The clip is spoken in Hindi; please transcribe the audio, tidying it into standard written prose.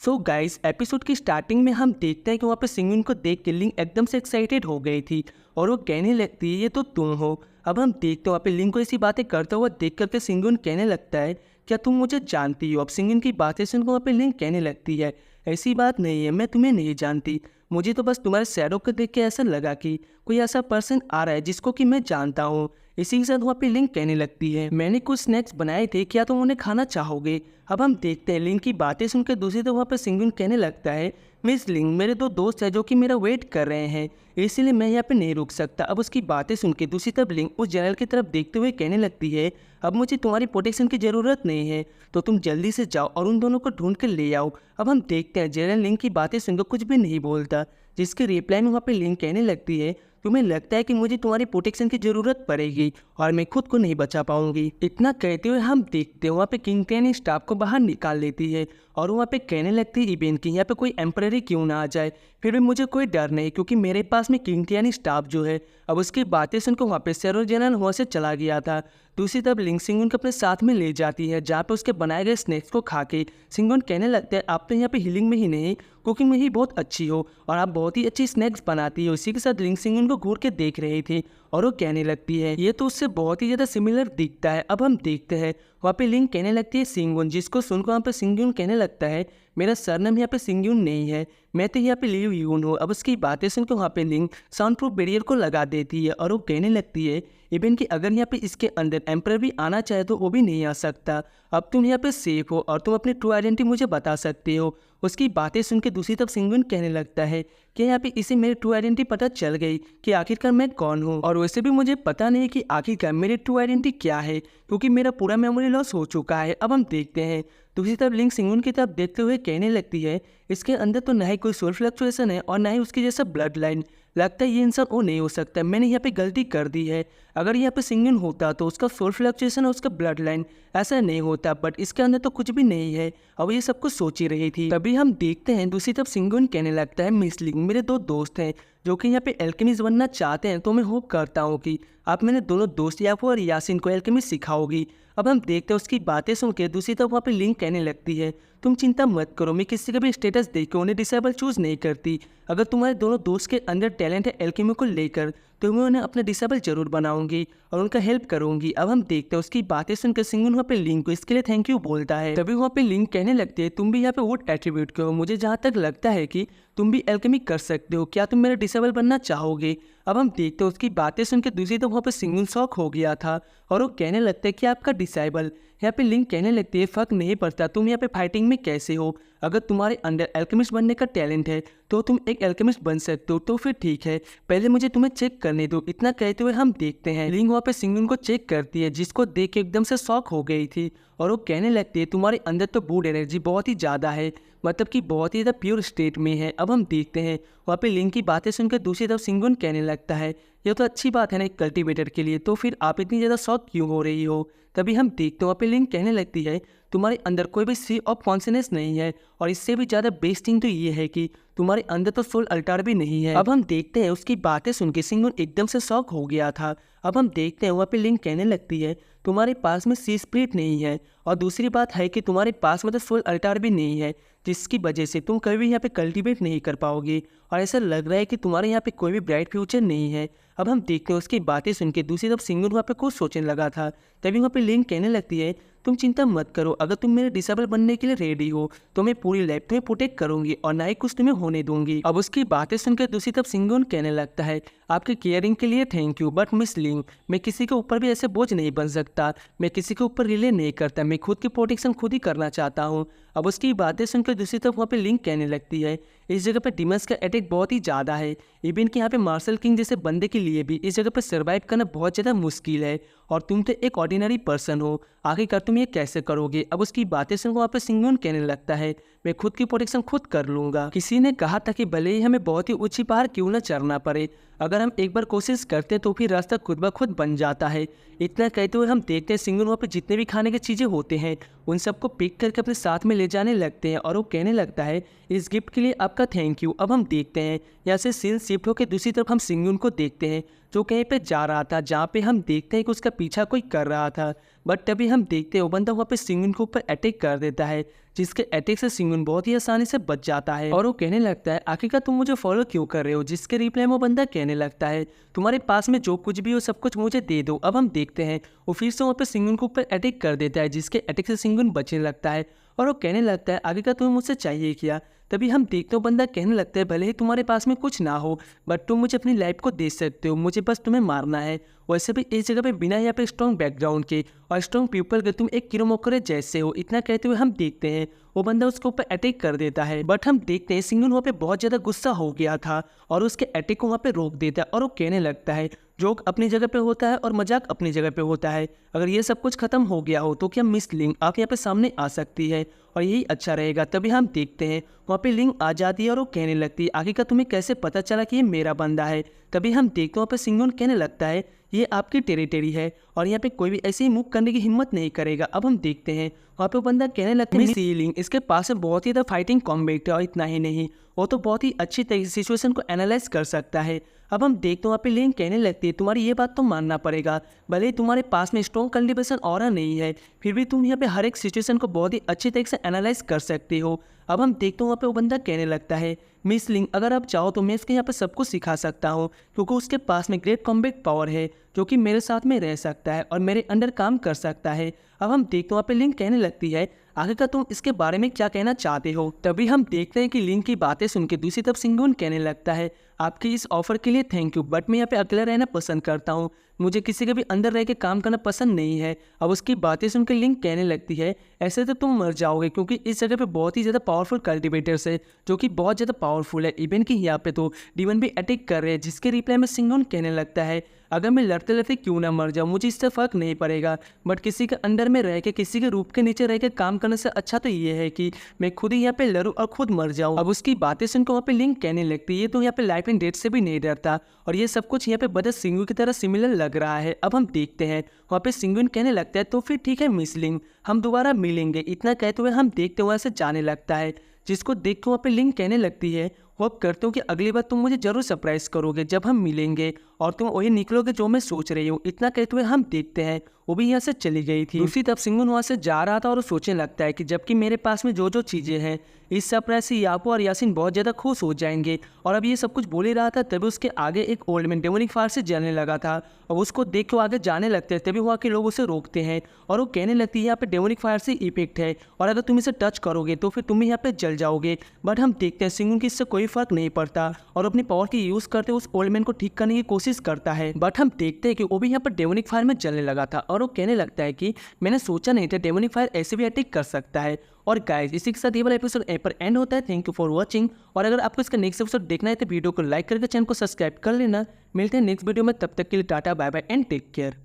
सो गाइस, एपिसोड की स्टार्टिंग में हम देखते हैं कि वहाँ पे सिंगुन को देख के लिंग एकदम से एक्साइटेड हो गई थी और वो कहने लगती है ये तो तुम हो। अब हम देखते हैं वहाँ पे लिंग को ऐसी बातें करता हुआ देख करके सिंगुन कहने लगता है क्या तुम मुझे जानती हो। अब सिंगुन की बातें सुनकर वहाँ पे लिंग कहने लगती है ऐसी बात नहीं है, मैं तुम्हें नहीं जानती, मुझे तो बस तुम्हारे शैडो को देख के ऐसा लगा कि कोई ऐसा पर्सन आ रहा है जिसको कि मैं जानता हूँ। इसी के साथ वहाँ पे लिंक कहने लगती है मैंने कुछ स्नैक्स बनाए थे, क्या तुम उन्हें खाना चाहोगे। अब हम देखते हैं लिंक की बातें सुनकर दूसरी तरफ वहाँ पे सिंगुन कहने लगता है मिस लिंक, मेरे दो दोस्त हैं जो कि मेरा वेट कर रहे हैं, इसीलिए मैं यहाँ पे नहीं रुक सकता। अब उसकी बातें सुन के दूसरी तरफ लिंक उस जनरल की तरफ देखते हुए कहने लगती है अब मुझे तुम्हारी प्रोटेक्शन की ज़रूरत नहीं है, तो तुम जल्दी से जाओ और उन दोनों को ढूंढ कर ले आओ। अब हम देखते हैं जनरल लिंक की बातें सुनकर कुछ भी नहीं बोलता, जिसके रिप्लाई में वहाँ पे लिंक कहने लगती है तुम्हें लगता है कि मुझे तुम्हारी प्रोटेक्शन की ज़रूरत पड़ेगी और मैं खुद को नहीं बचा पाऊंगी। इतना कहते हुए हम देखते हैं वहाँ पे किंग टियानी स्टाफ को बाहर निकाल लेती है और वहाँ पे कहने लगती है इवेंट की यहाँ पे कोई एम्पररी क्यों ना आ जाए, फिर भी मुझे कोई डर नहीं क्योंकि मेरे पास में किंग टियानी स्टाफ जो है। अब उसकी बातें सुनकर वहाँ पे सेरो जनरल वहाँ से चला गया था। दूसरी तरफ लिंग सिंगुन को अपने साथ में ले जाती है जहाँ पे उसके बनाए गए स्नैक्स को खा के सिंगुन कहने लगता है आप तो यहाँ पे हीलिंग में ही नहीं कुकिंग में ही बहुत अच्छी हो और आप बहुत ही अच्छी स्नैक्स बनाती हो। इसी के साथ लिंग सिंगुन को घूर के देख रही थी और वो कहने लगती है ये तो उससे बहुत ही ज़्यादा सिमिलर दिखता है। अब हम देखते हैं वहाँ पे लिंग कहने लगती है सिंगुन, जिसको सुनकर वहाँ पे सिंगुन कहने लगता है मेरा सरनेम यहाँ पे सिंगुन नहीं है, मैं तो यहाँ पे लिव यून हूँ। अब उसकी बातें सुनकर वहाँ पे लिंग साउंड प्रूफ बैरियर को लगा देती है और वो कहने लगती है इवन कि अगर यहाँ पे इसके अंदर एम्परर भी आना चाहे तो वो भी नहीं आ सकता, अब तुम यहाँ पे सेफ हो और तुम अपनी ट्रू आइडेंटिटी मुझे बता सकते हो। उसकी बातें सुन के दूसरी तरफ सिंगुन कहने लगता है कि यहाँ पे इसे मेरी ट्रू आइडेंटिटी पता चल गई कि आखिरकार मैं कौन हूँ, और वैसे भी मुझे पता नहीं कि आखिरकार मेरी ट्रू आइडेंटिटी क्या है क्योंकि मेरा पूरा मेमोरी लॉस हो चुका है। अब हम देखते हैं दूसरी तरफ लिंक सिंगुन की तरफ देखते हुए कहने लगती है इसके अंदर तो ना ही कोई सोल फ्लक्चुएशन है और ना ही उसके जैसा ब्लड लाइन, लगता है ये इंसान वो नहीं हो सकता, मैंने यहाँ पे गलती कर दी है। अगर यहाँ पे सिंगुन होता तो उसका सोल फ्लक्चुएशन और उसका ब्लड लाइन ऐसा नहीं होता, बट इसके अंदर तो कुछ भी नहीं है। अब ये सब कुछ सोच ही रही थी तभी हम देखते हैं दूसरी तरफ सिंगुन कहने लगता है मिस लिंक, मेरे दो दोस्त हैं जो कि यहाँ पे एल्केमिस्ट बनना चाहते हैं, तो मैं होप करता हूँ कि आप मेरे दोनों दोस्त याफो और यासिन को एल्केमिस्ट सिखाओगी। अब हम देखते हैं उसकी बातें सुन के दूसरी तरफ वहाँ पे लिंक कहने लगती है तुम चिंता मत करो, मैं किसी का भी स्टेटस देख के उन्हें डिसेबल चूज नहीं करती, अगर तुम्हारे दोनों दोस्त के अंदर टैलेंट है एल्केमी को लेकर तो मैं उन्हें अपना डिसेबल जरूर बनाऊंगी और उनका हेल्प करूंगी। अब हम देखते हैं उसकी बातें सुनकर सिंगुन वहाँ पे लिंक को इसके लिए थैंक यू बोलता है। तभी वहाँ पे लिंक कहने लगती है तुम भी यहाँ पे वोट एट्रीब्यूट के हो, मुझे जहाँ तक लगता है कि तुम भी एल्केमी कर सकते हो, क्या तुम मेरा डिसेबल बनना चाहोगे। अब हम देखते हैं उसकी बातें सुनकर दूसरी तरफ वहाँ पे सिंगुन शॉक हो गया था और वो कहने लगता है कि आपका डिसेबल। यहाँ पे लिंक कहने लगती है फर्क नहीं पड़ता तुम यहाँ पे फाइटिंग में कैसे हो, अगर तुम्हारे अंदर एल्केमिस्ट बनने का टैलेंट है तो तुम एक एल्केमिस्ट बन सकते हो, तो फिर ठीक है पहले मुझे तुम्हें चेक करने दो। इतना कहते हुए हम देखते हैं लिंक वहाँ पे सिंगुन को चेक करती है जिसको देख के एकदम से शॉक हो गई थी और वो कहने लगती है तुम्हारे अंदर तो बूड एनर्जी बहुत ही ज़्यादा है, मतलब कि बहुत ही ज़्यादा प्योर स्टेट में है। अब हम देखते हैं वहाँ पे लिंक की बातें सुनकर दूसरी तरफ सिंगुन कहने लगता है ये तो अच्छी बात है ना एक कल्टीवेटर के लिए, तो फिर आप इतनी ज़्यादा शॉक क्यों हो रही हो। तभी हम देखते हैं वहाँ पे लिंक कहने लगती है तुम्हारे अंदर कोई भी सी ऑफ कॉन्शियसनेस नहीं है और इससे भी ज़्यादा बेस्ट थिंग तो ये है कि तुम्हारे अंदर तो सोल अल्टार भी नहीं है। अब हम देखते हैं उसकी बातें सुन के सिंगुन एकदम से शॉक हो गया था। अब हम देखते हैं वहाँ पे लिंक कहने लगती है तुम्हारे पास में सी स्पिरिट नहीं है और दूसरी बात है कि तुम्हारे पास में तो सोल अल्टार भी नहीं है, जिसकी वजह से तुम कभी भी यहाँ पे कल्टीवेट नहीं कर पाओगे और ऐसा लग रहा है कि तुम्हारे यहाँ पे कोई भी ब्राइट फ्यूचर नहीं है। अब हम देखते हैं उसकी बातें सुन के दूसरी तरफ सिंगुन वहाँ पे कुछ सोचने लगा था तभी वहाँ पे लिंक कहने लगती है तुम चिंता मत करो, अगर तुम मेरे डिसेबल बनने के लिए रेडी हो तो मैं पूरी लाइफ तुम्हें प्रोटेक्ट करूंगी और ना ही कुछ तुम्हें होने दूंगी। अब उसकी बातें सुनकर दूसरी तरफ सिंगुन कहने लगता है आपके केयरिंग के लिए thank you, but miss link मैं किसी के ऊपर भी ऐसे बोझ नहीं बन सकता, मैं किसी के ऊपर रिले नहीं करता, मैं खुद की प्रोटेक्शन खुद ही करना चाहता हूँ। अब उसकी बातें सुनकर दूसरी तरफ वहाँ पे लिंक कहने लगती है इस जगह पे डिमंस का अटैक बहुत ही ज़्यादा है, इवन कि यहाँ पे मार्शल किंग जैसे बंदे के लिए भी इस जगह पे सर्वाइव करना बहुत ज़्यादा मुश्किल है और तुम तो एक ऑर्डिनरी पर्सन हो, आखिरकार तुम ये कैसे करोगे। अब उसकी बातें सुनकर वहाँ पे सिंगुन कहने लगता है मैं खुद की प्रोटेक्शन खुद कर लूँगा। किसी ने कहा था कि भले ही हमें बहुत ही ऊंची पहाड़ क्यों न चढ़ना पड़े, अगर हम एक बार कोशिश करते तो फिर रास्ता खुद ब खुद बन जाता है। इतना कहते हुए हम देखते हैं सिंगुन वहाँ पे जितने भी खाने की चीज़ें होते हैं उन सबको पिक करके अपने साथ में ले जाने लगते हैं और वो कहने लगता है इस गिफ्ट के लिए आपका थैंक यू। अब हम देखते हैं यहाँ से सीन शिफ्ट होकर दूसरी तरफ हम सिंगुन को देखते हैं जो कहीं पे जा रहा था, जहाँ पे हम देखते हैं कि उसका पीछा कोई कर रहा था। बट तभी हम देखते हैं वो बंदा वहाँ पे सिंगुन के ऊपर अटैक कर देता है, जिसके अटैक से सिंगुन बहुत ही आसानी से बच जाता है और वो कहने लगता है आखिरकार तुम मुझे फॉलो क्यों कर रहे हो, जिसके रिप्लाई में वो बंदा कहने लगता है तुम्हारे पास में जो कुछ भी हो सब कुछ मुझे दे दो। अब हम देखते हैं वो फिर से वहाँ पे सिंगुन के ऊपर अटैक कर देता है, जिसके अटैक से सिंगुन बचने लगता है और वो कहने लगता है आखिरकार तुम्हें मुझसे चाहिए क्या। तभी हम देखते हो बंदा कहने लगता है भले ही तुम्हारे पास में कुछ ना हो बट तुम मुझे अपनी लाइफ को दे सकते हो, मुझे बस तुम्हें मारना है। वैसे भी इस जगह पे बिना यहाँ पे स्ट्रॉन्ग बैकग्राउंड के और स्ट्रॉन्ग पीपल के तुम एक किरोमोकरे जैसे हो, इतना कहते हुए हम देखते हैं वो बंदा उसके ऊपर अटैक कर देता है। बट हम देखते हैं सिंगुन वहाँ पे बहुत ज़्यादा गुस्सा हो गया था और उसके अटैक को वहाँ पे रोक देता है और वो कहने लगता है जोक अपनी जगह पे होता है और मजाक अपनी जगह पे होता है, अगर ये सब कुछ खत्म हो गया हो तो क्या मिस लिंग आप यहाँ पे सामने आ सकती है और यही अच्छा रहेगा। तभी हम देखते हैं वहाँ पे लिंग आ जाती है और वो कहने लगती है आखिरकार तुम्हें कैसे पता चला कि ये मेरा बंदा है। तभी हम देखते हैं वहाँ पे सिंगुन कहने लगता है ये आपकी टेरिटरी है और यहाँ पे कोई भी ऐसे ही मूव करने की हिम्मत नहीं करेगा। अब हम देखते हैं वहाँ पे वो बंदा कहने लगता है मिस लिंग इसके पास में बहुत ही ज़्यादा फाइटिंग कॉम्बैट है और इतना ही नहीं वो तो बहुत ही अच्छी तरीके से सिचुएशन को एनालाइज कर सकता है। अब हम देखते हैं वहाँ पे लिंग कहने लगती है तुम्हारी ये बात तो मानना पड़ेगा, भले ही तुम्हारे पास में स्ट्रॉन्ग कल्टिवेशन ऑरा नहीं है फिर भी तुम यहाँ पे हर एक सिचुएशन को बहुत ही अच्छी तरीके से एनालाइज कर सकते हो। अब हम देखते हैं वहाँ पे वो बंदा कहने लगता है मिस लिंग अगर आप चाहो तो मैं इसके यहाँ पे सब कुछ सिखा सकता हूँ क्योंकि उसके पास में ग्रेट कॉम्बैट पावर है जो कि मेरे साथ में रह सकता है और मेरे अंडर काम कर सकता है। अब हम देखते हैं वहाँ पे लिंग कहने लगती है आखिरकार तुम इसके बारे में क्या कहना चाहते हो। तभी हम देखते हैं कि लिंग की बातें सुन के दूसरी तरफ सिंगुन कहने लगता है आपकी इस ऑफर के लिए थैंक यू बट मैं यहाँ पे अकेला रहना पसंद करता हूँ, मुझे किसी के भी अंदर रह के काम करना पसंद नहीं है। अब उसकी बातें सुनकर लिंग कहने लगती है ऐसे तो तुम मर जाओगे क्योंकि इस जगह पे बहुत ही ज़्यादा पावरफुल कल्टिवेटर्स है जो कि बहुत ज़्यादा पावरफुल है, इवन कि यहाँ पे तो डीमन भी अटैक कर रहे हैं। जिसके रिप्लाई में सिंगुन कहने लगता है अगर मैं लड़ते लड़ते क्यों ना मर जाऊँ मुझे इससे फ़र्क नहीं पड़ेगा बट किसी के अंडर में रह के किसी के रूप के नीचे रह के काम करने से अच्छा तो ये है कि मैं खुद ही यहाँ पे लड़ूँ और खुद मर जाऊँ। अब उसकी बातें सुनकर वहाँ पे लिंग कहने लगती है ये तो यहाँ पे लाइफ एंड डेथ से भी नहीं डरता और ये सब कुछ यहाँ पे बदर सिंगुन की तरह सिमिलर लग रहा है। अब हम देखते हैं वहाँ पे सिंगुन कहने लगता है तो फिर ठीक है मिस लिंग हम दोबारा मिलेंगे, इतना कहते हुए हम देखते हुए वहाँ से जाने लगता है। जिसको देख के वहाँ पे लिंग कहने लगती है होप करते हो कि अगली बार तुम मुझे जरूर सरप्राइज करोगे जब हम मिलेंगे और तुम वही निकलोगे जो मैं सोच रही हूँ, इतना कहते हुए हम देखते हैं वो भी यहाँ से चली गई थी। दूसरी तरफ सिंगुन वहाँ से जा रहा था और सोचने लगता है कि जबकि मेरे पास में जो जो चीज़ें हैं इस सरप्राइज से यापो और यासिन बहुत ज़्यादा खुश हो जाएंगे और अब ये सब कुछ बोल ही रहा था तभी उसके आगे एक ओल्ड मैन डेमोनिक फायर से जलने लगा था और उसको देख के आगे जाने लगते हैं। तभी वहाँ के लोग उसे रोकते हैं और वो कहने लगती है यहाँ पे डेमोनिक फायर से इफेक्ट है और अगर तुम इसे टच करोगे तो फिर तुम भी यहाँ पे जल जाओगे। बट हम देखते हैं सिंगुन की इससे कोई फर्क नहीं पड़ता और अपनी पावर की यूज़ करते उस ओल्ड मैन को ठीक करने की कोशिश करता है। बट हम देखते हैं कि वो भी यहाँ पर डेमोनिक फायर में जलने लगा था और वो कहने लगता है कि मैंने सोचा नहीं था डेमोनिक फायर ऐसे भी अटैक कर सकता है। और गाइस इसी के साथ ये वाला एपिसोड यहीं पर एंड होता है। थैंक यू फॉर वॉचिंग और अगर आपको इसका नेक्स्ट एपिसोड देखना है तो वीडियो को लाइक करके चैनल को सब्सक्राइब कर लेना। मिलते हैं नेक्स्ट वीडियो में, तब तक के लिए tata bye bye and take care.